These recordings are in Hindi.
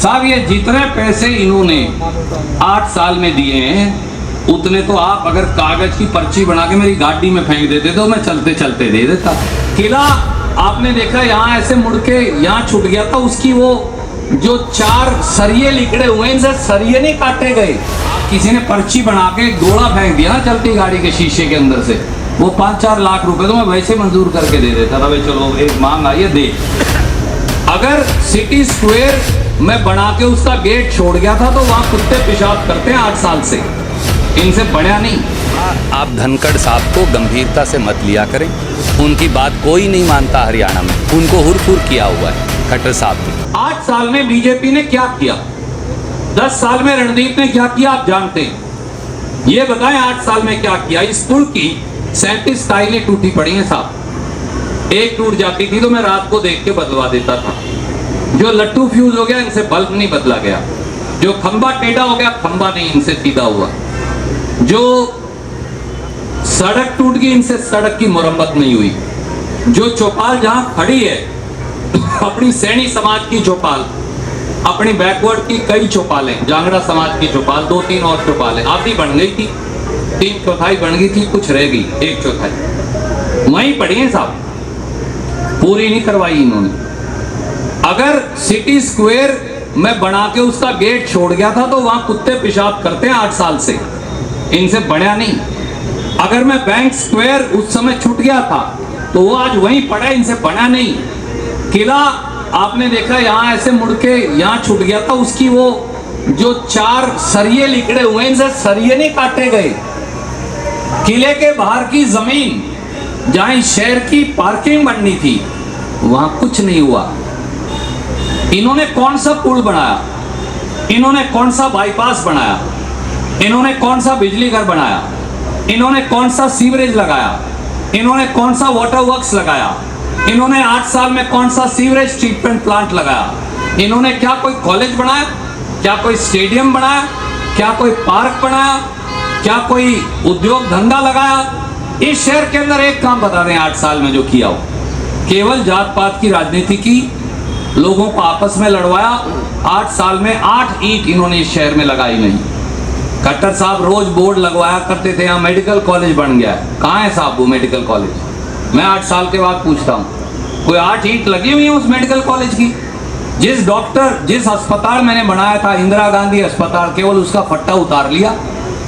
साहब ये जितने पैसे इन्होंने 8 साल में दिए हैं उतने तो आप अगर कागज की पर्ची बना के मेरी गाड़ी में फेंक देते तो मैं चलते चलते दे देता। किला आपने देखा यहाँ ऐसे मुड़ के यहाँ छूट गया था, उसकी वो जो 4 सरिये लिकड़े हुए इनसे सरिये नहीं काटे गए। किसी ने पर्ची बना के गोला फेंक दिया ना चलती गाड़ी के शीशे के अंदर से, वो 5-4 लाख रुपए तो मैं वैसे मंजूर करके दे देता था। भाई चलो एक मांग आई है दे। अगर सिटी स्क्वायर में बना के उसका गेट छोड़ गया था तो वहां कुत्ते पेशाब करते हैं 8 साल से, इनसे बढ़िया नहीं। आप धनखड़ साहब को गंभीरता से मत लिया करें, उनकी बात कोई नहीं मानता हरियाणा में, उनको हुरफुर किया हुआ है खट्टर साहब ने। 8 साल में बीजेपी ने क्या किया, 10 साल में रणदीप ने क्या किया आप जानते हैं। ये बताएं 8 साल में क्या किया। इस पुल की 37 टाइलें टूटी पड़ी हैं साहब, एक टूट जाती थी तो मैं रात को देख के बदलवा देता था। जो लट्टू फ्यूज हो गया इनसे बल्ब नहीं बदला गया, जो खंबा टेढ़ा हो गया खंबा नहीं इनसे सीधा हुआ, जो सड़क टूट गई इनसे सड़क की मरम्मत नहीं हुई, जो चौपाल जहां खड़ी है अपनी सैनी समाज की चौपाल, अपनी बैकवर्ड की कई चौपालें, जांगड़ा समाज की चौपाल, 2-3 और चौपालें आधी बन गई थी, 3/4 बन गई थी, कुछ रह गई 1/4 वहीं पड़ी है साहब, पूरी नहीं करवाई इन्होंने। अगर सिटी स्क्वायर में बना के उसका गेट छोड़ गया था तो वहां कुत्ते पेशाब करते हैं 8 साल से, इनसे बढ़िया नहीं। अगर मैं बैंक स्क्वायर उस समय छूट गया था तो वो आज वहीं पड़ा है, इनसे बढ़िया नहीं। किला आपने देखा यहाँ ऐसे मुड़ के यहाँ छूट गया था, उसकी वो जो 4 सरिये लिकड़े हुए इनसे सरिये नहीं काटे गए। किले के बाहर की जमीन जहां शहर की पार्किंग बननी थी वहां कुछ नहीं हुआ। इन्होंने कौन सा पुल बनाया, इन्होंने कौन सा बाईपास बनाया, इन्होंने कौन सा बिजली घर बनाया, इन्होंने कौन सा सीवरेज लगाया, इन्होंने कौन सा वाटर वर्क्स लगाया, इन्होंने 8 साल में कौन सा सीवरेज ट्रीटमेंट प्लांट लगाया, इन्होंने क्या कोई कॉलेज बनाया, क्या कोई स्टेडियम बनाया, क्या कोई पार्क बनाया, क्या कोई उद्योग धंधा लगाया। इस शहर के अंदर एक काम बता दें 8 साल में जो किया हो, केवल जात पात की राजनीति की, लोगों को आपस में लड़वाया। 8 साल में 8 ईंट इन्होंने इस शहर में लगाई नहीं। खट्टर साहब रोज बोर्ड लगवाया करते थे यहाँ मेडिकल कॉलेज बन गया है, कहाँ है साहब वो मेडिकल कॉलेज। मैं 8 साल के बाद पूछता हूँ कोई 8 ईंट लगी हुई है उस मेडिकल कॉलेज की। जिस अस्पताल मैंने बनाया था इंदिरा गांधी अस्पताल, केवल उसका फट्टा उतार लिया।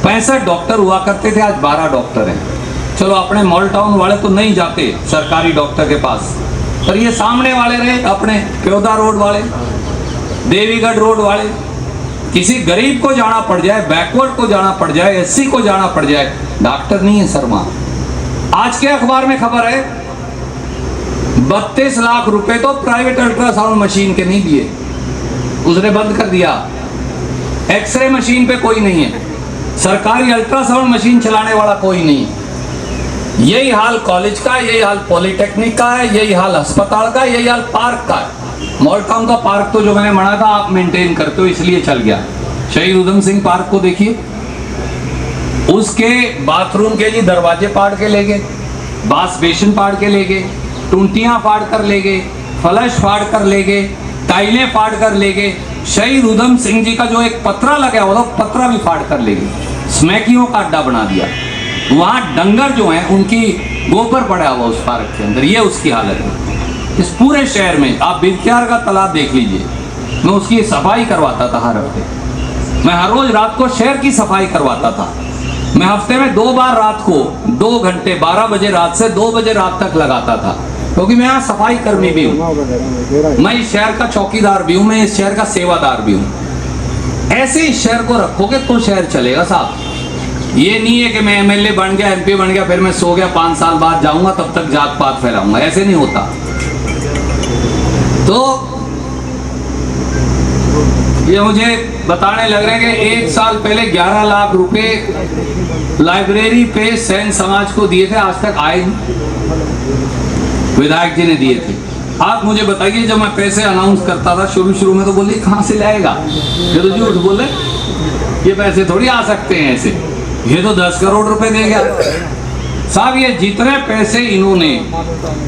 65 डॉक्टर हुआ करते थे, आज 12 डॉक्टर हैं। चलो अपने मॉल टाउन वाले तो नहीं जाते सरकारी डॉक्टर के पास, पर ये सामने वाले रहे अपने प्योदा रोड वाले, देवीगढ़ रोड वाले, किसी गरीब को जाना पड़ जाए, बैकवर्ड को जाना पड़ जाए, एससी को जाना पड़ जाए, डॉक्टर नहीं है सर वहां। आज के अखबार में खबर है 32 लाख रुपए तो प्राइवेट अल्ट्रासाउंड मशीन के नहीं दिए, उसने बंद कर दिया। एक्सरे मशीन पे कोई नहीं है, सरकारी अल्ट्रासाउंड मशीन चलाने वाला कोई नहीं। यही हाल कॉलेज का, यही हाल पॉलिटेक्निक का है, यही हाल अस्पताल का, यही हाल पार्क का है। मॉल टाउन का पार्क तो जो मैंने बनाया था आप मेंटेन करते हो इसलिए चल गया। शहीद उधम सिंह पार्क को देखिए, उसके बाथरूम के लिए दरवाजे फाड़ के ले गए, बास बेसिन फाड़ के ले गए, टूंटियां फाड़ कर ले गए, फ्लश फाड़ कर ले गए, टाइलें फाड़ कर ले गए। शहीद उधम सिंह जी का जो एक पतरा लगा हुआ था पतरा भी फाड़ कर ले गए, स्मैकियों का अड्डा बना दिया। वहां डंगर जो हैं उनकी गोबर पड़ा हुआ उस पार्क के अंदर, ये उसकी हालत है। इस पूरे शहर में आप बिरख्यार का तालाब देख लीजिए, मैं उसकी सफाई करवाता था हर हफ्ते, मैं हर रोज रात को शहर की सफाई करवाता था। मैं हफ्ते में 2 बार रात को 2 घंटे 12 बजे रात से 2 बजे रात तक लगाता था, क्योंकि मैं यहाँ सफाई कर्मी भी हूँ, मैं इस शहर का चौकीदार भी हूँ, मैं इस शहर का सेवादार भी हूँ। ऐसे इस शहर को रखोगे तो शहर चलेगा साहब। ये नहीं है कि मैं एमएलए बन गया, एमपी बन गया, फिर मैं सो गया, 5 साल बाद जाऊंगा तब तक जात पात फैलाऊंगा, ऐसे नहीं होता। तो ये मुझे बताने लग रहे हैं कि 1 साल पहले 11 लाख रुपए लाइब्रेरी पे सैन समाज को दिए थे, आज तक आए नहीं, विधायक जी ने दिए थे। आप मुझे बताइए, जब मैं पैसे अनाउंस करता था शुरू में तो बोलिए कहाँ से लाएगा, ये तो झूठ बोले, ये पैसे थोड़ी आ सकते हैं ऐसे, ये तो 10 करोड़ रुपए देगा साहब। ये जितने पैसे इन्होंने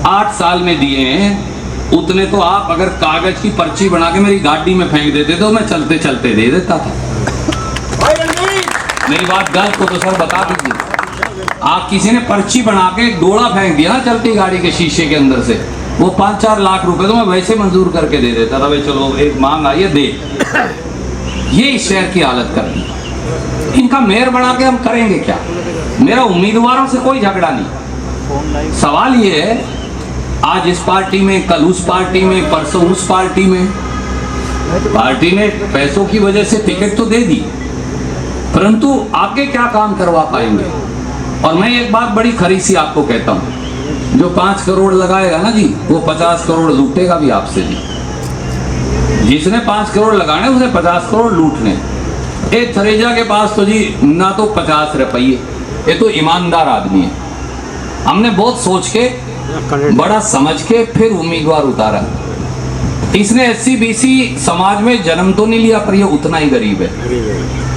8 साल में दिए हैं उतने तो आप अगर कागज की पर्ची बना के मेरी गाड़ी में फेंक देते तो मैं चलते चलते दे देता था। मेरी बात गलत हो तो सर बता दीजिए। आप किसी ने पर्ची बना के डोला फेंक दिया ना चलती गाड़ी के शीशे के अंदर से, वो 5-4 लाख रुपए तो मैं वैसे मंजूर करके दे देता था। भाई चलो एक मांग आई है दे। ये इस शहर की हालत कर दी। इनका मेयर बना के हम करेंगे क्या? मेरा उम्मीदवारों से कोई झगड़ा नहीं। सवाल ये है आज इस पार्टी में, कल उस पार्टी में, परसों उस पार्टी में। पार्टी ने पैसों की वजह से टिकट तो दे दी, परंतु आगे क्या काम करवा पाएंगे? और मैं एक बात बड़ी खरी सी आपको कहता हूं, जो 5 करोड़ लगाएगा ना जी, वो 50 करोड़ लूटेगा भी आपसे जी। जिसने 5 करोड़ लगाने उसने 50 करोड़ लूटने। एक थरेजा के पास तो जी ना तो 50 रुपये, ये तो ईमानदार आदमी है। हमने बहुत सोच के, बड़ा समझ के फिर उम्मीदवार उतारा। इसने SC-BC समाज में जन्म तो नहीं लिया, पर ये उतना ही गरीब है।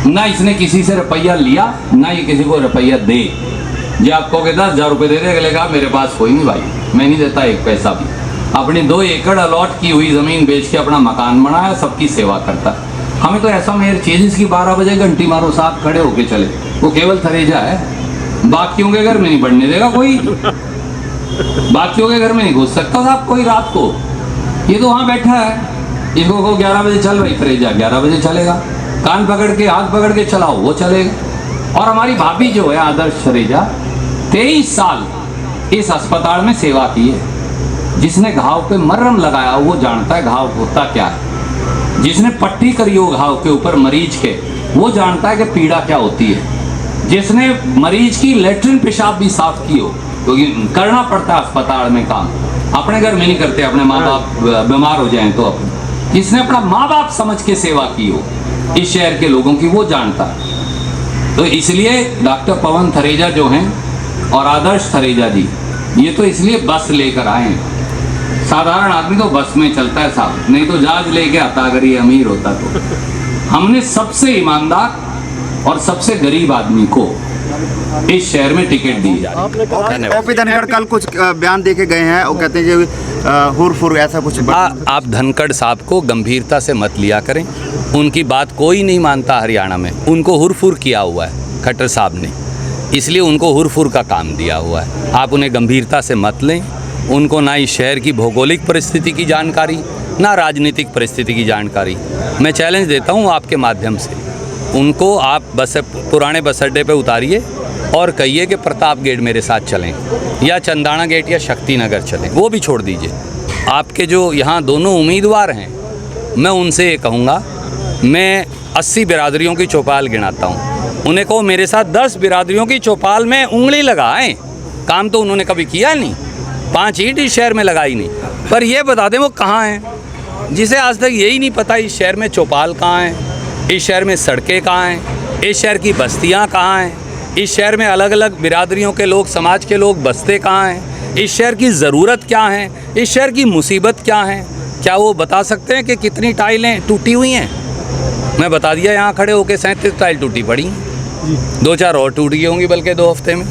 ना इसने किसी से रुपया लिया, ना ये किसी को रुपया दे। जो आपको कहता 10,000 रुपये दे दे, अगले कहा मेरे पास कोई नहीं भाई, मैं नहीं देता एक पैसा भी। अपनी 2 एकड़ अलॉट की हुई जमीन बेच के अपना मकान बनाया, सबकी सेवा करता। हमें तो ऐसा मेयर चाहिए जिसकी 12 बजे घंटी मारो साथ खड़े होके चले। वो केवल थरेजा है, बाकियों के घर में नहीं बढ़ने देगा कोई। बाकियों के घर में नहीं घुस सकता साहब कोई रात को। ये तो वहाँ बैठा है, इसको को 11 बजे चल भाई थरेजा, 11 बजे चलेगा। कान पकड़ के, हाथ पकड़ के चलाओ, वो चलेगा। और हमारी भाभी जो है आदर्श थरेजा, 23 साल इस अस्पताल में सेवा की है। जिसने घाव पे मरहम लगाया वो जानता है घाव होता क्या है। जिसने पट्टी करी हो घाव के ऊपर मरीज के, वो जानता है कि पीड़ा क्या होती है। जिसने मरीज की लेटरिन पेशाब भी साफ की हो, क्योंकि करना पड़ता है अस्पताल में काम, अपने घर में नहीं करते। अपने माँ बाप बीमार हो जाएं तो अपने, जिसने अपना माँ बाप समझ के सेवा की हो इस शहर के लोगों की, वो जानता है। तो इसलिए डॉक्टर पवन थरेजा जो हैं और आदर्श थरेजा जी, ये तो इसलिए बस लेकर आए हैं। साधारण आदमी तो बस में चलता है साहब, नहीं तो जहाज लेके आता अगर ये अमीर होता तो। हमने सबसे ईमानदार और सबसे गरीब आदमी को इस शहर में टिकट दी जा रही है। ओपी धनखड़ कल कुछ बयान देके गए हैं, वो कहते हैं कि हुर ऐसा कुछ। आप धनखड़ साहब को गंभीरता से मत लिया करें। उनकी बात कोई नहीं मानता हरियाणा में। उनको हुरफुर किया हुआ है खट्टर साहब ने, इसलिए उनको हुरफुर का काम दिया हुआ है। आप उन्हें गंभीरता से मत लें। उनको ना इस शहर की भौगोलिक परिस्थिति की जानकारी, ना राजनीतिक परिस्थिति की जानकारी। मैं चैलेंज देता हूँ आपके माध्यम से, उनको आप पुराने बस अड्डे पर उतारिए और कहिए कि प्रताप गेट मेरे साथ चलें, या चंदाना गेट या शक्ति नगर चलें, वो भी छोड़ दीजिए। आपके जो यहाँ दोनों उम्मीदवार हैं, मैं उनसे ये कहूँगा, मैं 80 बिरादरियों की चौपाल गिनाता हूँ, उन्हें कहो मेरे साथ 10 बिरादरियों की चौपाल में उंगली लगाएं। काम तो उन्होंने कभी किया नहीं, 5 ईंट इस शहर में लगाई नहीं, पर ये बता दें वो कहाँ हैं। जिसे आज तक यही नहीं पता इस शहर में चौपाल कहाँ है, इस शहर में सड़कें कहाँ हैं, इस शहर की बस्तियाँ कहाँ हैं, इस शहर में अलग अलग बिरादरियों के लोग, समाज के लोग बसते कहाँ हैं, इस शहर की ज़रूरत क्या है, इस शहर की मुसीबत क्या है। क्या वो बता सकते हैं कि कितनी टाइलें टूटी हुई हैं? मैं बता दिया यहाँ खड़े होकर 37 टाइल टूटी पड़ी, 2-4 और टूट गई होंगी बल्कि 2 हफ्ते में।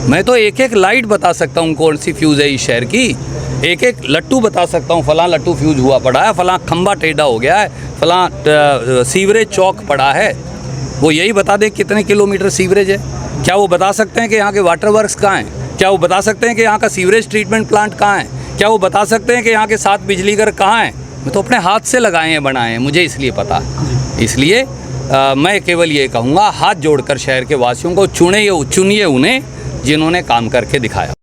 मैं तो एक एक लाइट बता सकता हूँ कौन सी फ्यूज़ है इस शहर की, एक एक लट्टू बता सकता हूँ, फलां लट्टू फ्यूज़ हुआ पड़ा है, फलां खंबा टेढ़ा हो गया है, फलां सीवरेज चौक पड़ा है। वो यही बता दें कितने किलोमीटर सीवरेज है। क्या वो बता सकते हैं कि यहाँ के वाटर वर्क्स कहाँ हैं? क्या वो बता सकते हैं कि यहाँ का सीवरेज ट्रीटमेंट प्लांट कहाँ है? क्या वो बता सकते हैं कि यहाँ के 7 बिजली घर कहाँ हैं? मैं तो अपने हाथ से लगाए हैं, बनाए हैं, मुझे इसलिए पता। इसलिए मैं केवल ये कहूँगा, हाथ जोड़कर शहर के वासियों को चुनिए उन्हें जिन्होंने काम करके दिखाया।